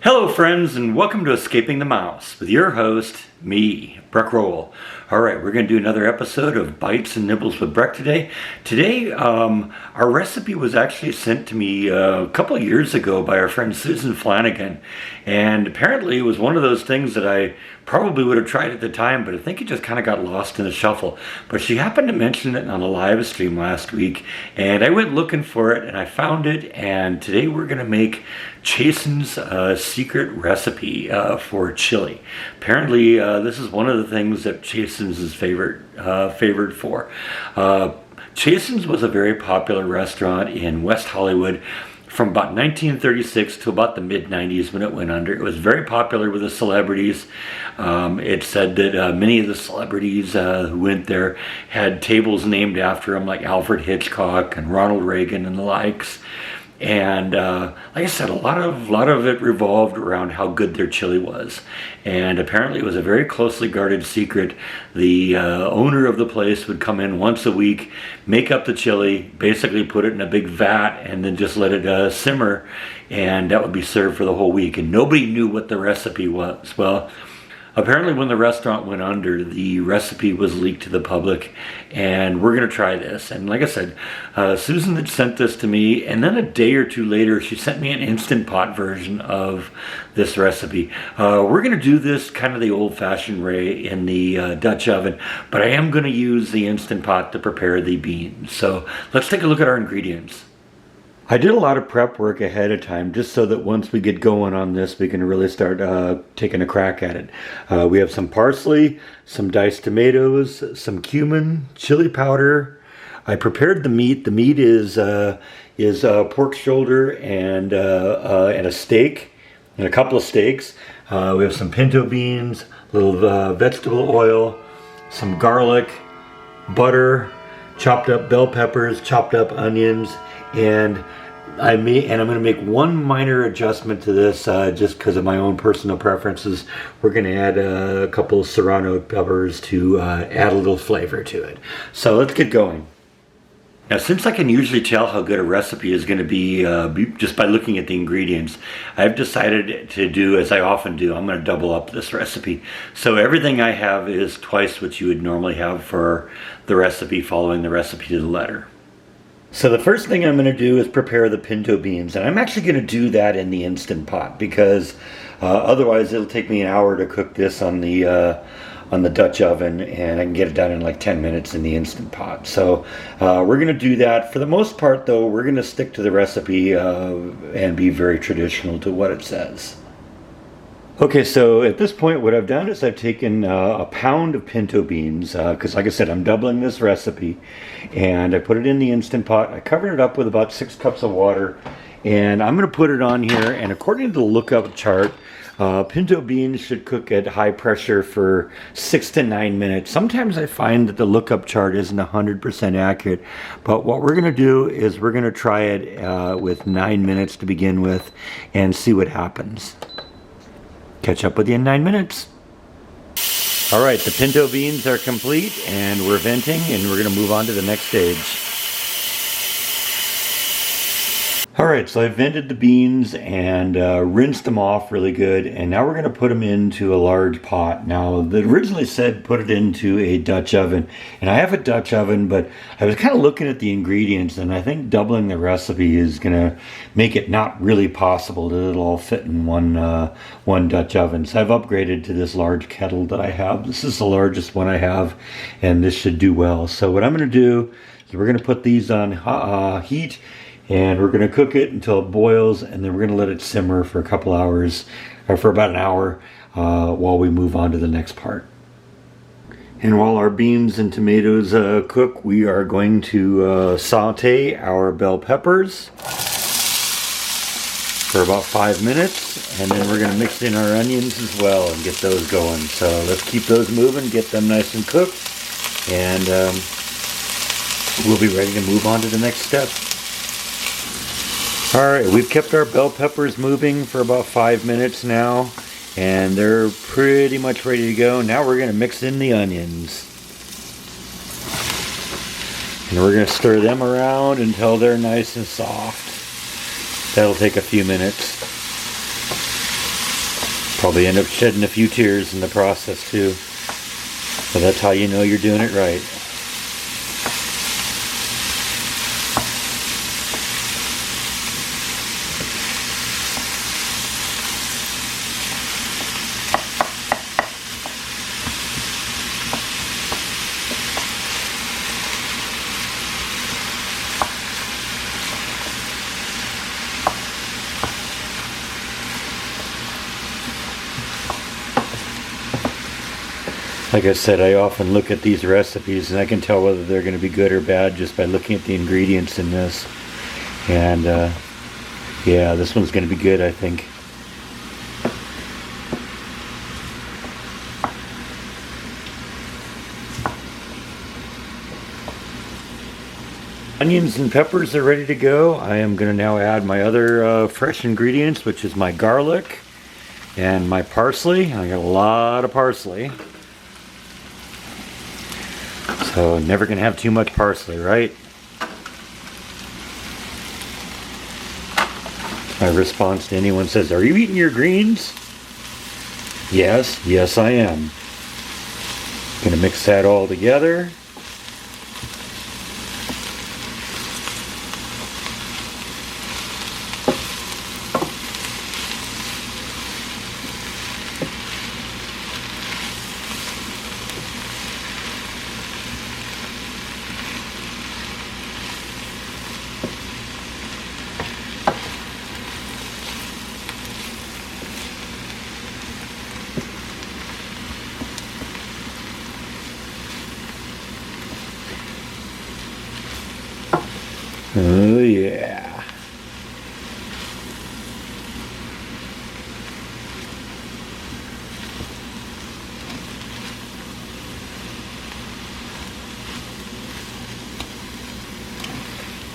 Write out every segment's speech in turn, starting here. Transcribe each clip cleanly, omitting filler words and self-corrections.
Hello friends, and welcome to Escaping the Mouse with your host, me, Breck Roll. Alright, we're going to do another episode of Bites and Nibbles with Breck today. Today, our recipe was actually sent to me a couple of years ago by our friend Susan Flanagan. And apparently it was one of those things that I probably would have tried at the time, but I think it just kind of got lost in the shuffle. But she happened to mention it on a live stream last week, and I went looking for it, and I found it, and today we're going to make Chason's secret recipe for chili. Apparently, this is one of the things that Chason's is favored for. Chason's was a very popular restaurant in West Hollywood from about 1936 to about the mid-90s when it went under. It was very popular with the celebrities. It said that many of the celebrities who went there had tables named after them, like Alfred Hitchcock and Ronald Reagan and the likes. And like I said, a lot of it revolved around how good their chili was. And apparently it was a very closely guarded secret. The owner of the place would come in once a week, make up the chili, basically put it in a big vat, and then just let it simmer. And that would be served for the whole week. And nobody knew what the recipe was. Well, apparently when the restaurant went under, the recipe was leaked to the public, and we're going to try this. And like I said, Susan had sent this to me, and then a day or two later, she sent me an Instant Pot version of this recipe. We're going to do this kind of the old-fashioned way in the Dutch oven, but I am going to use the Instant Pot to prepare the beans. So let's take a look at our ingredients. I did a lot of prep work ahead of time just so that once we get going on this, we can really start taking a crack at it. We have some parsley, some diced tomatoes, some cumin, chili powder. I prepared the meat. The meat is pork shoulder and a steak, and a couple of steaks. We have some pinto beans, a little vegetable oil, some garlic, butter, chopped up bell peppers, chopped up onions, and I'm going to make one minor adjustment to this just because of my own personal preferences. We're going to add a couple of serrano peppers to add a little flavor to it. So let's get going. Now, since I can usually tell how good a recipe is going to be just by looking at the ingredients, I've decided to do, as I often do, I'm going to double up this recipe. So everything I have is twice what you would normally have for the recipe, following the recipe to the letter. So the first thing I'm going to do is prepare the pinto beans, and I'm actually going to do that in the Instant Pot because otherwise it'll take me an hour to cook this on the Dutch oven, and I can get it done in like 10 minutes in the Instant Pot. So we're going to do that. For the most part, though, we're going to stick to the recipe and be very traditional to what it says. Okay, so at this point what I've done is I've taken a pound of pinto beans, because like I said, I'm doubling this recipe, and I put it in the Instant Pot. I covered it up with about 6 cups of water, and I'm going to put it on here, and according to the lookup chart, pinto beans should cook at high pressure for 6 to 9 minutes. Sometimes I find that the lookup chart isn't 100% accurate, but what we're going to do is we're going to try it with 9 minutes to begin with and see what happens. Catch up with you in 9 minutes. All right, the pinto beans are complete, and we're venting, and we're going to move on to the next stage. All right, so I vented the beans and rinsed them off really good, and now we're going to put them into a large pot. Now, they originally said put it into a Dutch oven, and I have a Dutch oven, but I was kind of looking at the ingredients, and I think doubling the recipe is going to make it not really possible that it'll all fit in one Dutch oven. So I've upgraded to this large kettle that I have. This is the largest one I have, and this should do well. So what I'm going to do is we're going to put these on heat, and we're going to cook it until it boils, and then we're going to let it simmer for a couple hours, or for about an hour, while we move on to the next part. And while our beans and tomatoes cook, we are going to saute our bell peppers for about 5 minutes, and then we're going to mix in our onions as well and get those going. So let's keep those moving, get them nice and cooked, and we'll be ready to move on to the next step. Alright, we've kept our bell peppers moving for about 5 minutes now, and they're pretty much ready to go. Now we're going to mix in the onions. And we're going to stir them around until they're nice and soft. That'll take a few minutes. Probably end up shedding a few tears in the process too. So that's how you know you're doing it right. Like I said, I often look at these recipes and I can tell whether they're going to be good or bad just by looking at the ingredients in this. And yeah, this one's going to be good, I think. Onions and peppers are ready to go. I am going to now add my other fresh ingredients, which is my garlic and my parsley. I got a lot of parsley. So never gonna have too much parsley, right? My response to anyone says, "Are you eating your greens?" Yes, I am. Gonna mix that all together. Oh yeah.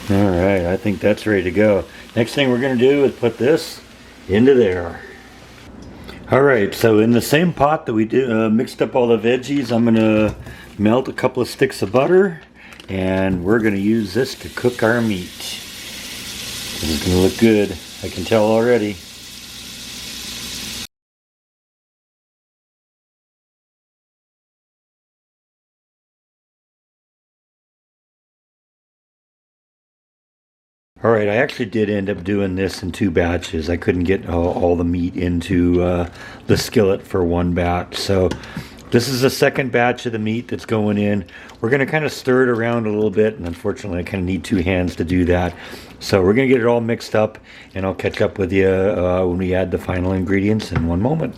Alright, I think that's ready to go. Next thing we're going to do is put this into there. Alright, so in the same pot that we mixed up all the veggies, I'm going to melt a couple of sticks of butter. And we're going to use this to cook our meat. This is going to look good. I can tell already. Alright, I actually did end up doing this in 2 batches. I couldn't get all the meat into the skillet for 1 batch. So this is the second batch of the meat that's going in. We're going to kind of stir it around a little bit, and unfortunately I kind of need 2 hands to do that. So we're going to get it all mixed up, and I'll catch up with you when we add the final ingredients in 1 moment.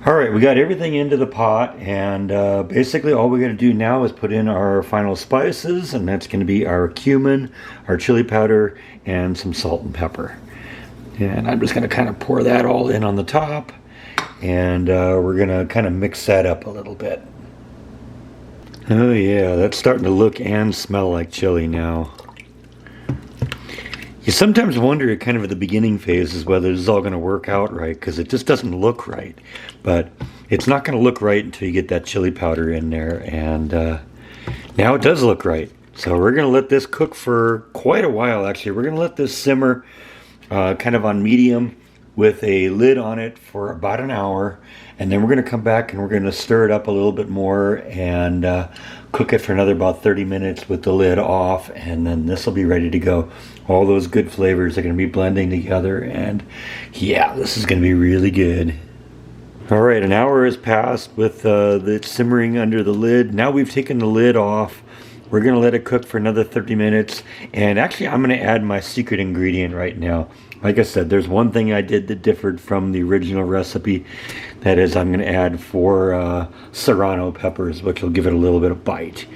Alright, we got everything into the pot, and basically all we're going to do now is put in our final spices, and that's going to be our cumin, our chili powder, and some salt and pepper. And I'm just going to kind of pour that all in on the top. And we're going to kind of mix that up a little bit. Oh yeah, that's starting to look and smell like chili now. You sometimes wonder kind of at the beginning phases whether this is all going to work out right, because it just doesn't look right. But it's not going to look right until you get that chili powder in there, and now it does look right. So we're going to let this cook for quite a while actually. We're going to let this simmer kind of on medium with a lid on it for about an hour, and then we're going to come back and we're going to stir it up a little bit more and cook it for another about 30 minutes with the lid off, and then this will be ready to go. All those good flavors are going to be blending together, and yeah, this is going to be really good. Alright, an hour has passed with the simmering under the lid. Now we've taken the lid off. We're going to let it cook for another 30 minutes, and actually I'm going to add my secret ingredient right now. Like I said, there's one thing I did that differed from the original recipe. That is, I'm going to add 4 serrano peppers, which will give it a little bit of bite.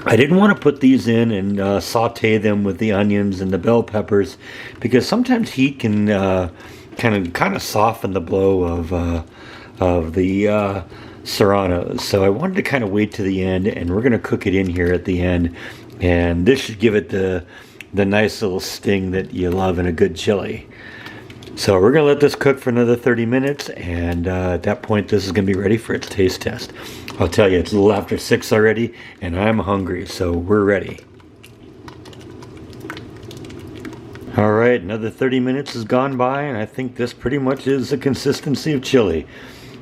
I didn't want to put these in and saute them with the onions and the bell peppers, because sometimes heat can kind of soften the blow of the serranos. So I wanted to kind of wait to the end, and we're going to cook it in here at the end, and this should give it the nice little sting that you love in a good chili. So we're going to let this cook for another 30 minutes, and at that point this is going to be ready for its taste test. I'll tell you, it's a little after 6 already, and I'm hungry, so we're ready. All right, another 30 minutes has gone by, and I think this pretty much is the consistency of chili.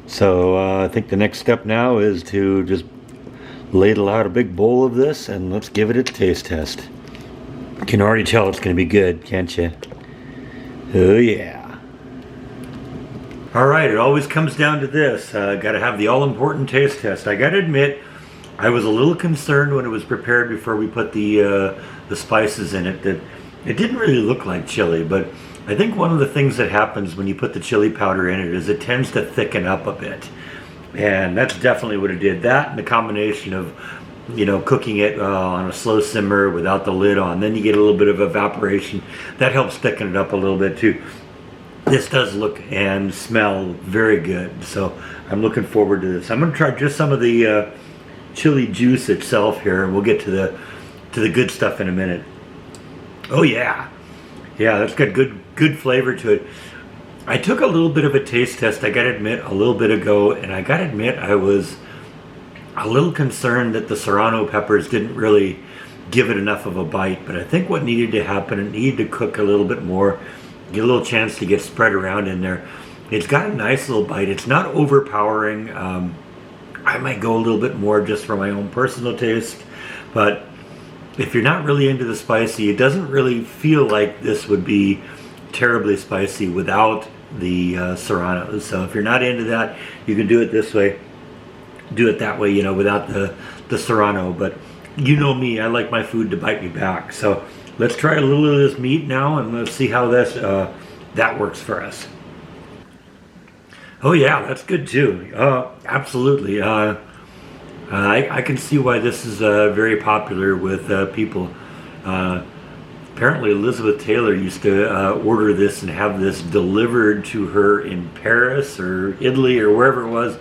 So I think the next step now is to just ladle out a big bowl of this, and let's give it a taste test. You can already tell it's going to be good, can't you? Oh yeah. All right, it always comes down to this. Got to have the all-important taste test. I got to admit, I was a little concerned when it was prepared before we put the spices in it that it didn't really look like chili, but I think one of the things that happens when you put the chili powder in it is it tends to thicken up a bit. And that's definitely what it did. That and the combination of, cooking it on a slow simmer without the lid on. Then you get a little bit of evaporation. That helps thicken it up a little bit too. This does look and smell very good. So I'm looking forward to this. I'm going to try just some of the chili juice itself here, and we'll get to the good stuff in a minute. Oh yeah, that's got good flavor to it. I took a little bit of a taste test, I gotta admit, a little bit ago, and I gotta admit I was a little concerned that the serrano peppers didn't really give it enough of a bite. But I think what needed to happen, it needed to cook a little bit more, get a little chance to get spread around in there. It's got a nice little bite. It's not overpowering. I might go a little bit more just for my own personal taste, but if you're not really into the spicy, it doesn't really feel like this would be terribly spicy without the serranos. So if you're not into that, you can do it this way. Do it that way, without the serrano. But you know me, I like my food to bite me back. So let's try a little of this meat now, and let's see how that works for us. Oh yeah, that's good too. Absolutely. I can see why this is very popular with people. Apparently Elizabeth Taylor used to order this and have this delivered to her in Paris or Italy or wherever it was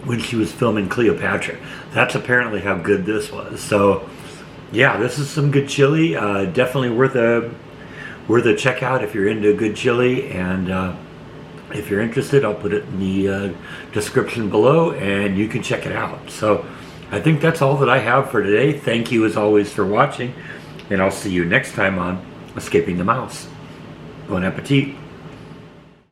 when she was filming Cleopatra. That's apparently how good this was. So yeah, this is some good chili. Definitely worth a check out if you're into good chili. And if you're interested, I'll put it in the description below and you can check it out. So I think that's all that I have for today. Thank you as always for watching, and I'll see you next time on Escaping the Mouse. Bon appetit.